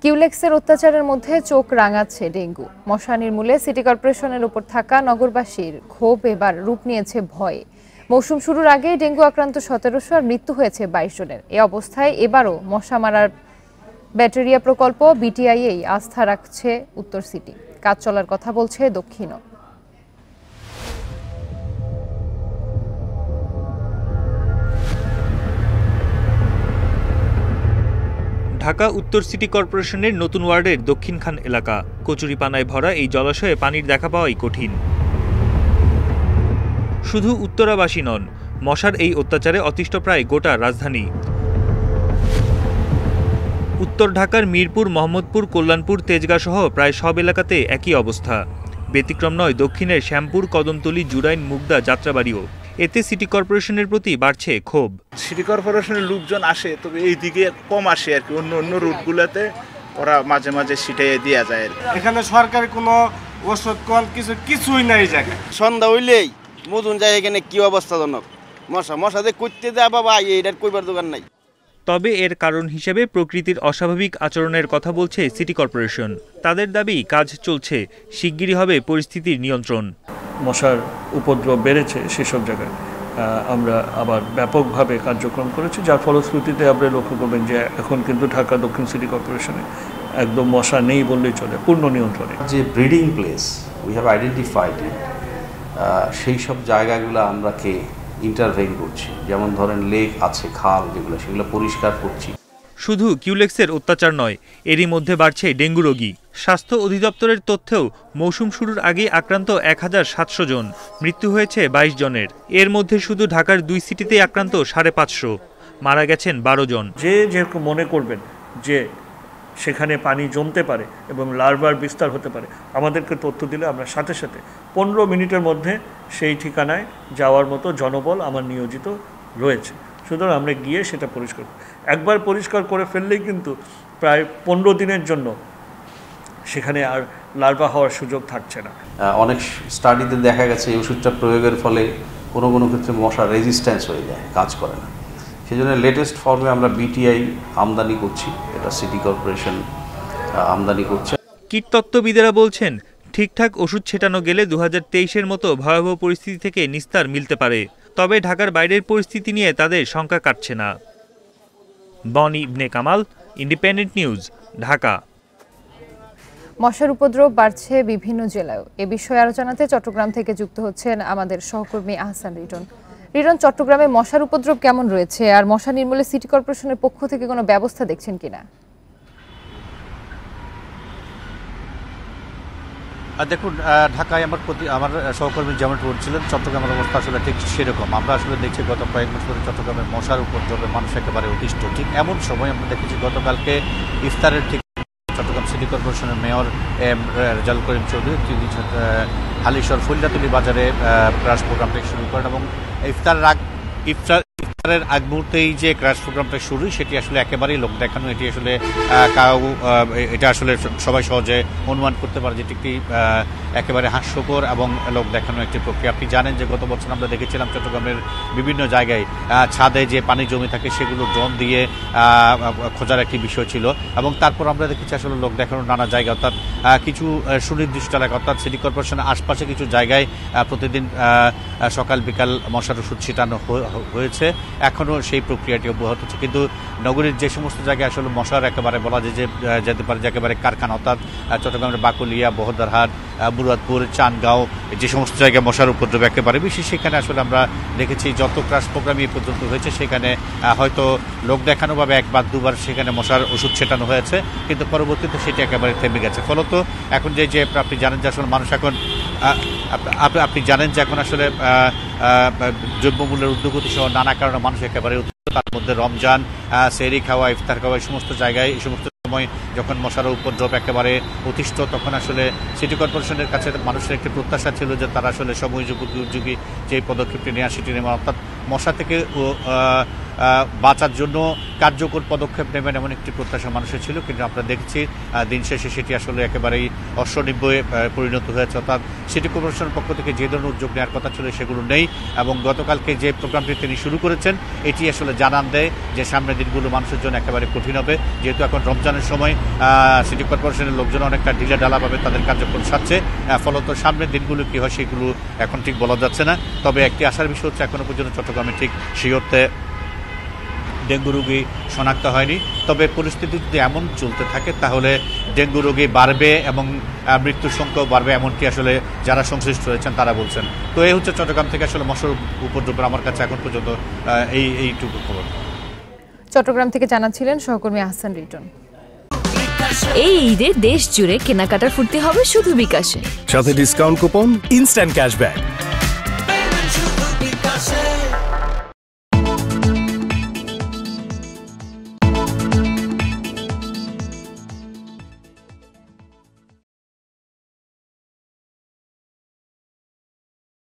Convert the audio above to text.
কিউলেক্সের অত্যাচারের মধ্যে চোখ রাঙাচ্ছে ডেঙ্গু। মশা নির্মূলে সিটি কর্পোরেশনের উপর থাকা নগরবাসীর ক্ষোভ এবার রূপ নিয়েছে ভয়ে। মৌসুম শুরুর আগে ডেঙ্গু আক্রান্ত 1700 আর মৃত্যু হয়েছে 22 জনের। এই অবস্থায় এবারও মশা মারার ব্যাটারিয়া প্রকল্প বিটিআইএই আস্থা রাখছে উত্তর সিটি। কাজ চলার কথা বলছে দক্ষিণও। ঢাকা উত্তর সিটি কর্পোরেশনের নতুন ওয়ার্ডের দক্ষিণখান এলাকা। কচুরিপানায় ভরা এই জলাশয়ে পানির দেখা পাওয়াই কঠিন। শুধু উত্তরাবাসী নন, মশার এই অত্যাচারে অতিষ্ঠ প্রায় গোটা রাজধানী। উত্তর ঢাকার মিরপুর, মোহাম্মদপুর, কল্যাণপুর, তেজগাঁ সহ প্রায় সব এলাকাতে একই অবস্থা। ব্যতিক্রম নয় দক্ষিণের শ্যামপুর, কদমতলী, জুরাইন, মুগদা, যাত্রাবাড়িও। এতে সিটি কর্পোরেশনের প্রতি বাড়ছে ক্ষোভ। সিটি কর্পোরেশনের লোকজন আসে, তবে এই দিকে কম আসে আর কি। অন্য রুটগুলোতে ওরা মাঝে মাঝে সিটাইয়ে দেওয়া যায়। এখানে সরকারি কোনো ওষুধ কল কিছুই নাই জায়গায়। সন্ধ্যা হইলেই মধুন যায় এখানে কি অবস্থাজনক। মশাতে করতে দেয় বাবা, এইটার কইবার দোকান নাই। তবে এর কারণ হিসেবে প্রকৃতির অস্বাভাবিক আচরণের কথা বলছে সিটি কর্পোরেশন। তাদের দাবি কাজ চলছে, শিগগিরই হবে পরিস্থিতির নিয়ন্ত্রণ। মশার উপদ্রব বেড়েছে সেসব জায়গায় আমরা আবার ব্যাপকভাবে কার্যক্রম করেছি, যার ফলশ্রুতিতে আপনি লক্ষ্য করবেন যে এখন কিন্তু ঢাকা দক্ষিণ সিটি কর্পোরেশনে একদম মশা নেই বললেই চলে, পূর্ণ নিয়ন্ত্রণে। যে breeding place we have identified it, সেই সব জায়গাগুলো আমরা ইন্টারভেইন করছি। যেমন ধরেন লেক আছে, খাল যেগুলো, সেগুলো পরিষ্কার করছি। শুধু কিউলেক্সের অত্যাচার নয়, এরই মধ্যে বাড়ছে ডেঙ্গু রোগী। স্বাস্থ্য অধিদপ্তরের তথ্যেও মৌসুম শুরুর আগেই আক্রান্ত 1700 জন, মৃত্যু হয়েছে 22 জনের। এর মধ্যে শুধু ঢাকার 2 সিটিতেই আক্রান্ত 550, মারা গেছেন 12 জন। যে মনে করবেন যে সেখানে পানি জমতে পারে এবং লার্ভার বিস্তার হতে পারে, আমাদেরকে তথ্য দিলে আমরা সাথে সাথে 15 মিনিটের মধ্যে সেই ঠিকানায় যাওয়ার মতো জনবল আমার নিয়োজিত রয়েছে। সুতরাং আমরা গিয়ে সেটা পরিষ্কার, একবার পরিষ্কার করে ফেললেই কিন্তু প্রায় 15 দিনের জন্য সেখানে আর লার্ভা হওয়ার সুযোগ থাকছে না। অনেক স্টাডিতে দেখা গেছে এই ওষুধটা প্রয়োগের ফলে কোনো ক্ষেত্রে মশা রেজিস্ট্যান্স হয়ে যায়, কাজ করে না। সেই জন্য লেটেস্ট ফর্মে আমরা বিটিআই আমদানি করছি, এটা সিটি কর্পোরেশন আমদানি করছে। কীটতত্ত্ববিদেরা বলছেন ঠিকঠাক ওষুধ ছেটানো গেলে 2023-এর মতো ভয়াবহ পরিস্থিতি থেকে নিস্তার মিলতে পারে। তবে ঢাকার বাইরের পরিস্থিতি নিয়ে তাদের শঙ্কা কাটছে না। বনি ইবনে কামাল, ইন্ডিপেন্ডেন্ট নিউজ, ঢাকা। মশার উপদ্রব বাড়ছে বিভিন্ন জেলায়ও। এ বিষয়ে আরো জানাতে চট্টগ্রাম থেকে যুক্ত হচ্ছেন আমাদের সহকর্মী আহসান রিটন। রিটন, চট্টগ্রামে মশার উপদ্রব কেমন রয়েছে, আর মশা নির্মূলে সিটি কর্পোরেশনের পক্ষ থেকে কোনো ব্যবস্থা দেখছেন কিনা? দেখুন, ঢাকায় আমার সহকর্মী যেমন বলছিলেন, চট্টগ্রামের অবস্থা আসলে ঠিক সেরকম। আমরা আসলে দেখছি গত কয়েক মাস ধরে চট্টগ্রামের মশার উপদ্রবে মানুষ একেবারে অতিষ্ঠ। ঠিক এমন সময় আমরা দেখেছি গতকালকে ইফতারের ঠিক চট্টগ্রাম সিটি কর্পোরেশনের মেয়র রেজাউল করিম চৌধুরী তিনি হালিশহর ফুলদাতুলি বাজারে ক্রাশ প্রোগ্রামটা শুরু করেন এবং ইফতারের আগ মুহূর্তেই যে ক্রাশ প্রোগ্রামটা শুরু, সেটি আসলে একেবারেই লোক দেখানো। এটি আসলে এটা আসলে সবাই সহজে অনুমান করতে পারে যে এটি একেবারে হাস্যকর এবং লোক দেখানো একটি প্রক্রিয়া। আপনি জানেন যে গত বছর আমরা দেখেছিলাম চট্টগ্রামের বিভিন্ন জায়গায় ছাদে যে পানি জমে থাকে সেগুলো ড্রোন দিয়ে খোঁজার একটি বিষয় ছিল, এবং তারপর আমরা দেখেছি আসলে লোক দেখানোর নানা জায়গা, অর্থাৎ কিছু সুনির্দিষ্ট এলাকা, অর্থাৎ সিটি কর্পোরেশনের আশপাশে কিছু জায়গায় প্রতিদিন সকাল বিকাল মশার ওষুধ ছিটানো হয়েছে। এখনও সেই প্রক্রিয়াটি অব্যাহত হচ্ছে, কিন্তু নগরীর যে সমস্ত জায়গায় আসলে মশার একেবারে বলা যায় যে যেতে পারে যে একেবারে কারখানা, অর্থাৎ চট্টগ্রামের বাকলিয়া, বহদ্দারহাট, মুরাদপুর, চানগাঁও, যে সমস্ত জায়গায় মশার উপদ্রব একেবারে বেশি, সেখানে আসলে আমরা দেখেছি যত ক্রাশ প্রোগ্রাম এই পর্যন্ত হয়েছে সেখানে হয়তো লোক দেখানোভাবে একবার দুবার সেখানে মশার ওষুধ ছেটানো হয়েছে, কিন্তু পরবর্তীতে সেটি একেবারে থেমে গেছে। ফলত এখন যে আপনি জানেন যে আসলে মানুষ এখন আপনি জানেন যে এখন আসলে দ্রব্যমূল্যের ঊর্ধ্বগতি সহ নানা কারণে মানুষ একেবারে, তার মধ্যে রমজান, সেহরি খাওয়া, ইফতার খাওয়া, এই সমস্ত জায়গায় এই সমস্ত সময় যখন মশার উপদ্রব একেবারে অতিষ্ঠ, তখন আসলে সিটি কর্পোরেশনের কাছে মানুষের একটি প্রত্যাশা ছিল যে তারা আসলে সময়োপযোগী যে পদক্ষেপটি নেওয়া সেটি নেওয়া, অর্থাৎ মশা থেকে বাঁচার জন্য কার্যকর পদক্ষেপ নেবেন এমন একটি প্রত্যাশা মানুষের ছিল, কিন্তু আমরা দেখছি দিন শেষে সেটি আসলে একেবারেই অশ্বনির্ভয়ে পরিণত হয়েছে। অর্থাৎ সিটি কর্পোরেশনের পক্ষ থেকে যে ধরনের উদ্যোগ নেওয়ার কথা ছিল সেগুলো নেই, এবং গতকালকে যে প্রোগ্রামটি তিনি শুরু করেছেন এটি আসলে জানান দেয় যে সামনের দিনগুলো মানুষের জন্য একেবারে কঠিন হবে, যেহেতু এখন রমজানের সময় সিটি কর্পোরেশনের লোকজন অনেকটা ঢিলে ঢালাভাবে তাদের কার্যক্রম সারছে, ফলত সামনের দিনগুলো কী হয় সেগুলো এখন ঠিক বলা যাচ্ছে না। তবে একটি আশার বিষয় হচ্ছে এখনও পর্যন্ত চট্টগ্রামে ঠিক সেই অর্থে ডেঙ্গু রোগী শনাক্ত হয়নি। তবে পরিস্থিতি যদি এমন চলতে থাকে তাহলে ডেঙ্গু রোগী বাড়বে এবং মৃত্যুর সংখ্যাও বাড়বে, এমনটি আসলে যারা সংশ্লিষ্ট রয়েছেন তারা বলছেন। তো এই হচ্ছে চট্টগ্রাম থেকে আসলে মশার উপদ্রব আমার কাছে এখন পর্যন্ত এইটুকু খবর। চট্টগ্রাম থেকে জানাচ্ছিলেন সহকর্মী আহসান রিটন। এই ঈদে দেশ জুড়ে কেনাকাটার ফুর্তি হবে শুধু বিকাশে, সাথে ডিসকাউন্ট কুপন, ইনস্ট্যান্ট ক্যাশব্যাক।